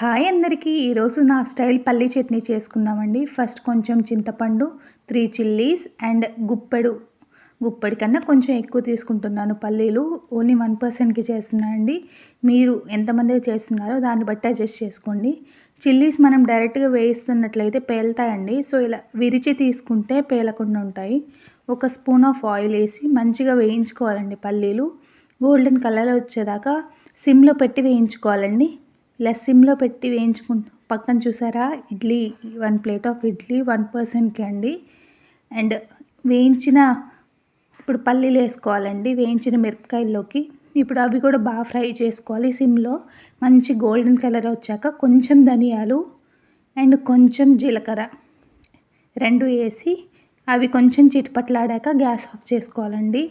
Hi అందరికీ! ఈరోజు నా స్టైల్ పల్లీ చట్నీ చేసుకుందామండి. ఫస్ట్ కొంచెం చింతపండు, 3 చిల్లీస్ అండ్ గుప్పెడి కన్నా కొంచెం ఎక్కువ తీసుకుంటున్నాను పల్లీలు. ఓన్లీ 1%కి చేస్తున్నానండి. మీరు ఎంతమందికి చేస్తున్నారో దాన్ని బట్టి అడ్జస్ట్ చేసుకోండి. చిల్లీస్ మనం డైరెక్ట్గా వేయిస్తున్నట్లయితే పేలుతాయండి. సో ఇలా విరిచి తీసుకుంటే పేలకుండా ఉంటాయి. 1 స్పూన్ ఆఫ్ ఆయిల్ వేసి మంచిగా వేయించుకోవాలండి పల్లీలు. గోల్డెన్ కలర్ వచ్చేదాకా సిమ్లో పెట్టి వేయించుకోవాలండి. ఇలా సిమ్లో పెట్టి పక్కన చూసారా, 1 ప్లేట్ ఆఫ్ ఇడ్లీ 1%కి అండి. అండ్ ఇప్పుడు పల్లీలు వేసుకోవాలండి వేయించిన మిరపకాయల్లోకి. ఇప్పుడు అవి కూడా బాగా ఫ్రై చేసుకోవాలి సిమ్లో. మంచి గోల్డెన్ కలర్ వచ్చాక కొంచెం ధనియాలు అండ్ కొంచెం జీలకర్ర 2 వేసి అవి కొంచెం చిటపట్లాడాక గ్యాస్ ఆఫ్ చేసుకోవాలండి.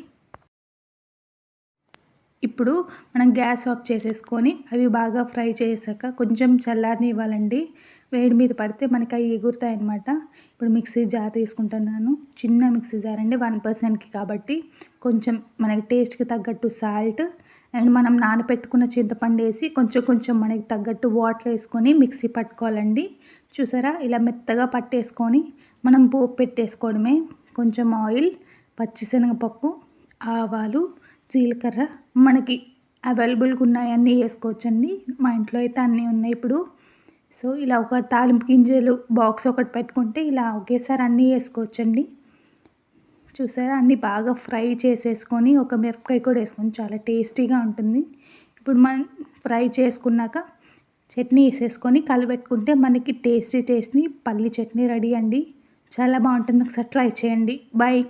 ఇప్పుడు మనం గ్యాస్ ఆఫ్ చేసేసుకొని అవి బాగా ఫ్రై చేసాక కొంచెం చల్లారనివ్వాలండి. వేడి మీద పడితే మనకి అవి ఎగురుతాయి అన్నమాట. ఇప్పుడు మిక్సీ జార్ తీసుకుంటున్నాను. చిన్న మిక్సీ జార్ అండి, 1%కి కాబట్టి. కొంచెం మనకి టేస్ట్కి తగ్గట్టు సాల్ట్ అండ్ మనం నానబెట్టుకున్న చింతపండు వేసి కొంచెం మనకి తగ్గట్టు వాటర్ వేసుకొని మిక్సీ పట్టుకోవాలండి. చూసారా, ఇలా మెత్తగా పట్టేసుకొని మనం పోపు పెట్టేసుకోవడమే. కొంచెం ఆయిల్, పచ్చిశనగపప్పు, ఆవాలు, జీలకర్ర మనకి అవైలబుల్గా ఉన్నాయన్నీ వేసుకోవచ్చండి. మా ఇంట్లో అయితే అన్నీ ఉన్నాయి ఇప్పుడు. సో ఇలా ఒక తాలింపు గింజలు బాక్స్ ఒకటి పెట్టుకుంటే ఇలా ఒకేసారి అన్నీ వేసుకోవచ్చండి. చూసారా, అన్నీ బాగా ఫ్రై చేసేసుకొని ఒక మిరపకాయ కూడా వేసుకొని చాలా టేస్టీగా ఉంటుంది. ఇప్పుడు మనం ఫ్రై చేసుకున్నాక చట్నీ వేసేసుకొని కలిపెట్టుకుంటే మనకి టేస్టీ పల్లీ చట్నీ రెడీ అండి. చాలా బాగుంటుంది. ఒకసారి ట్రై చేయండి. బాయ్.